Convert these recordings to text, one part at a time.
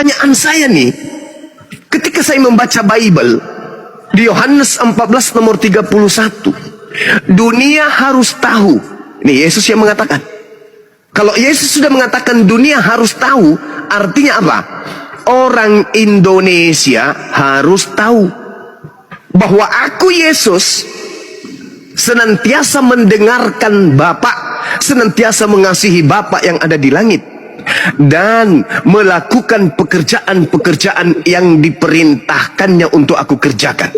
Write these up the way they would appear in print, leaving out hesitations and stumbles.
Pertanyaan saya nih, ketika saya membaca Bible di Yohanes 14 nomor 31, dunia harus tahu. Ini Yesus yang mengatakan. Kalau Yesus sudah mengatakan dunia harus tahu, artinya apa? Orang Indonesia harus tahu bahwa aku Yesus senantiasa mendengarkan Bapa, senantiasa mengasihi Bapa yang ada di langit, dan melakukan pekerjaan-pekerjaan yang diperintahkannya untuk aku kerjakan.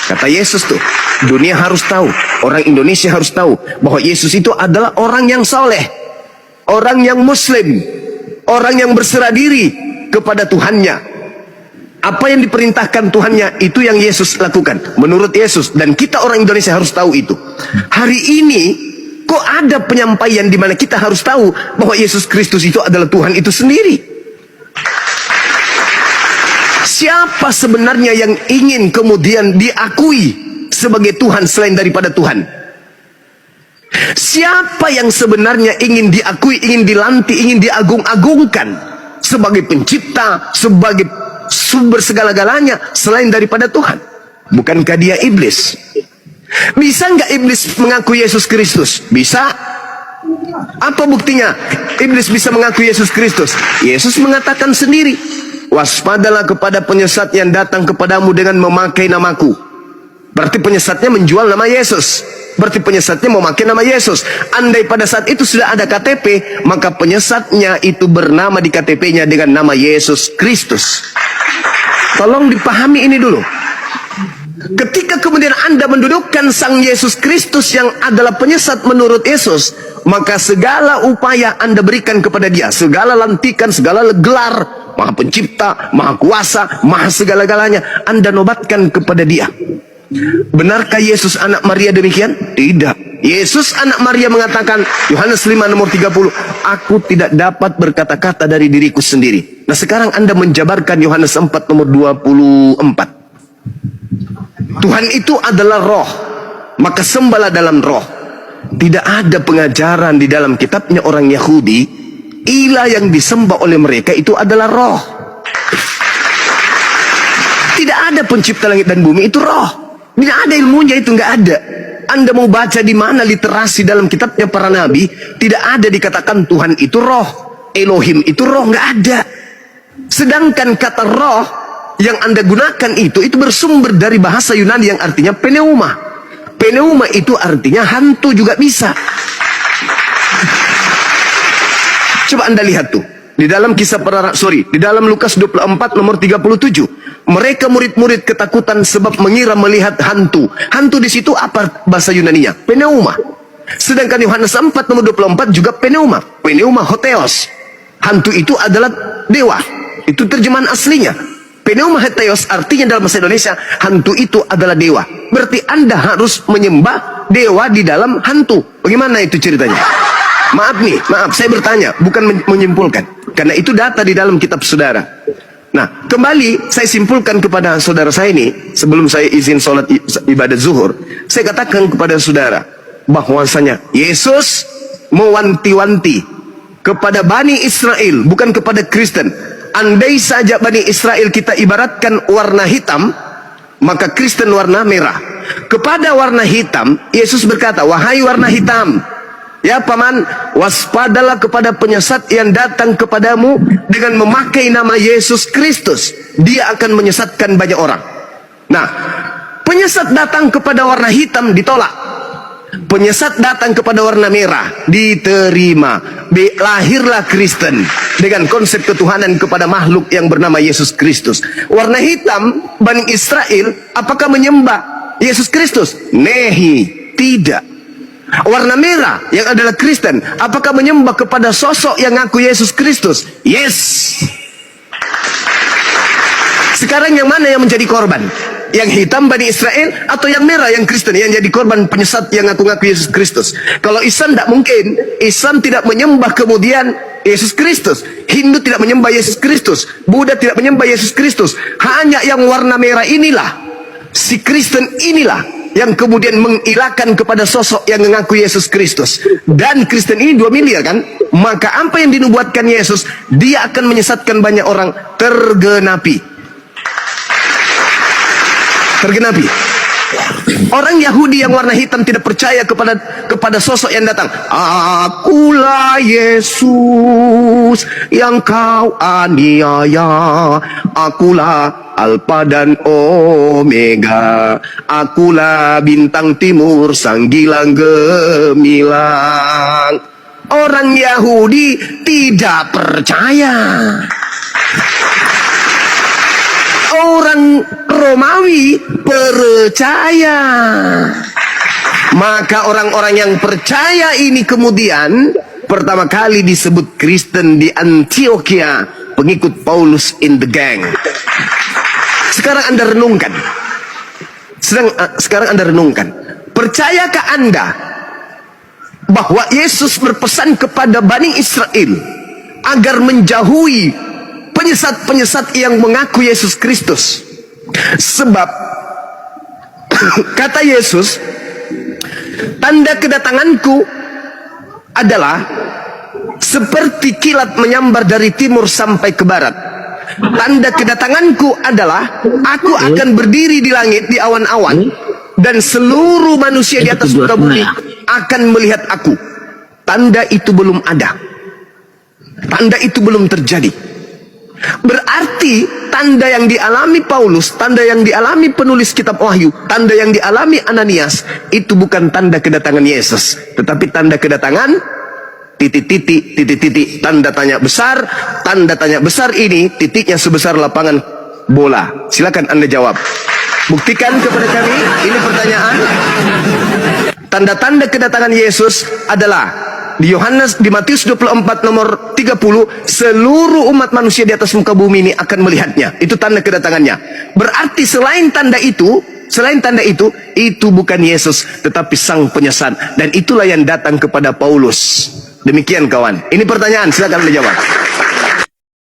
Kata Yesus tuh, dunia harus tahu, orang Indonesia harus tahu bahwa Yesus itu adalah orang yang soleh, orang yang muslim, orang yang berserah diri kepada Tuhannya. Apa yang diperintahkan Tuhannya, itu yang Yesus lakukan menurut Yesus, dan kita orang Indonesia harus tahu itu. Hari ini kok ada penyampaian di mana kita harus tahu bahwa Yesus Kristus itu adalah Tuhan itu sendiri. Siapa sebenarnya yang ingin kemudian diakui sebagai Tuhan selain daripada Tuhan? Siapa yang sebenarnya ingin diakui, ingin dilantik, ingin diagung-agungkan sebagai pencipta, sebagai sumber segala-galanya selain daripada Tuhan? Bukankah dia iblis? Bisa nggak iblis mengaku Yesus Kristus? Bisa. Apa buktinya iblis bisa mengaku Yesus Kristus? Yesus mengatakan sendiri, waspadalah kepada penyesat yang datang kepadamu dengan memakai namaku. Berarti penyesatnya menjual nama Yesus. Berarti penyesatnya memakai nama Yesus. Andai pada saat itu sudah ada KTP, maka penyesatnya itu bernama di KTP-nya dengan nama Yesus Kristus. Tolong dipahami ini dulu. Ketika kemudian Anda mendudukkan Sang Yesus Kristus yang adalah penyesat menurut Yesus, maka segala upaya Anda berikan kepada dia, segala lantikan, segala gelar, Maha Pencipta, Maha Kuasa, Maha segala-galanya, Anda nobatkan kepada dia. Benarkah Yesus anak Maria demikian? Tidak. Yesus anak Maria mengatakan, Yohanes 5 nomor 30, aku tidak dapat berkata-kata dari diriku sendiri. Nah sekarang Anda menjabarkan Yohanes 4 nomor 24. Tuhan itu adalah roh, maka sembahlah dalam roh. Tidak ada pengajaran di dalam kitabnya orang Yahudi, ilah yang disembah oleh mereka itu adalah roh. Tidak ada pencipta langit dan bumi, itu roh. Tidak ada ilmunya, itu nggak ada. Anda mau baca di mana literasi dalam kitabnya para nabi, tidak ada dikatakan Tuhan itu roh, Elohim itu roh, nggak ada. Sedangkan kata roh yang Anda gunakan itu bersumber dari bahasa Yunani yang artinya pneuma. Pneuma itu artinya hantu juga bisa. Coba Anda lihat tuh di dalam kisah para di dalam Lukas 24 nomor 37. Mereka murid-murid ketakutan sebab mengira melihat hantu. Hantu di situ apa bahasa Yunaninya? Pneuma. Sedangkan Yohanes 4 nomor 24 juga pneuma. Pneuma hotheos. Hantu itu adalah dewa. Itu terjemahan aslinya. Pneuma hotheos artinya dalam bahasa Indonesia hantu itu adalah dewa. Berarti Anda harus menyembah dewa di dalam hantu. Bagaimana itu ceritanya? Maaf nih, maaf saya bertanya, bukan menyimpulkan. Karena itu data di dalam kitab saudara. Nah, kembali saya simpulkan kepada saudara saya ini, sebelum saya izin sholat ibadat zuhur, saya katakan kepada saudara, bahwasanya Yesus mewanti-wanti kepada Bani Israel, bukan kepada Kristen. Andai saja Bani Israel kita ibaratkan warna hitam, maka Kristen warna merah. Kepada warna hitam, Yesus berkata, wahai warna hitam, ya paman, waspadalah kepada penyesat yang datang kepadamu dengan memakai nama Yesus Kristus. Dia akan menyesatkan banyak orang. Nah, penyesat datang kepada warna hitam ditolak. Penyesat datang kepada warna merah diterima. Lahirlah Kristen dengan konsep ketuhanan kepada makhluk yang bernama Yesus Kristus. Warna hitam, Bani Israel, apakah menyembah Yesus Kristus? Nehi, tidak. Warna merah yang adalah Kristen, apakah menyembah kepada sosok yang ngaku Yesus Kristus? Yes. Sekarang yang mana yang menjadi korban? Yang hitam Bani Israel atau yang merah yang Kristen yang jadi korban penyesat yang ngaku-ngaku Yesus Kristus? Kalau Islam tidak mungkin. Islam tidak menyembah kemudian Yesus Kristus. Hindu tidak menyembah Yesus Kristus. Buddha tidak menyembah Yesus Kristus. Hanya yang warna merah inilah, si Kristen inilah yang kemudian mengilakan kepada sosok yang mengaku Yesus Kristus. Dan Kristen ini 2 miliar kan? Maka apa yang dinubuatkan Yesus, dia akan menyesatkan banyak orang, tergenapi. Tergenapi. Orang Yahudi yang warna hitam tidak percaya kepada sosok yang datang. Akulah Yesus yang kau aniaya. Akulah Alfa dan Omega. Akulah bintang timur, sang gilang gemilang. Orang Yahudi tidak percaya. Orang Romawi percaya. Maka orang-orang yang percaya ini kemudian pertama kali disebut Kristen di Antioquia, pengikut Paulus in the gang. Sekarang Anda renungkan. Sekarang Anda renungkan. Percayakah Anda bahwa Yesus berpesan kepada Bani Israel agar menjauhi penyesat-penyesat yang mengaku Yesus Kristus? Sebab kata Yesus, tanda kedatanganku adalah seperti kilat menyambar dari timur sampai ke barat. Tanda kedatanganku adalah aku akan berdiri di langit di awan-awan, dan seluruh manusia di atas muka bumi akan melihat aku. Tanda itu belum ada. Tanda itu belum terjadi. Berarti tanda yang dialami Paulus, tanda yang dialami penulis kitab Wahyu, tanda yang dialami Ananias, itu bukan tanda kedatangan Yesus, tetapi tanda kedatangan titik-titik, tanda tanya besar. Tanda tanya besar ini titiknya sebesar lapangan bola. Silakan Anda jawab. Buktikan kepada kami, ini pertanyaan. Tanda-tanda kedatangan Yesus adalah di Matius 24 nomor 30, seluruh umat manusia di atas muka bumi ini akan melihatnya. Itu tanda kedatangannya. Berarti selain tanda itu bukan Yesus, tetapi sang penyesat. Dan itulah yang datang kepada Paulus. Demikian kawan. Ini pertanyaan, silakan menjawab.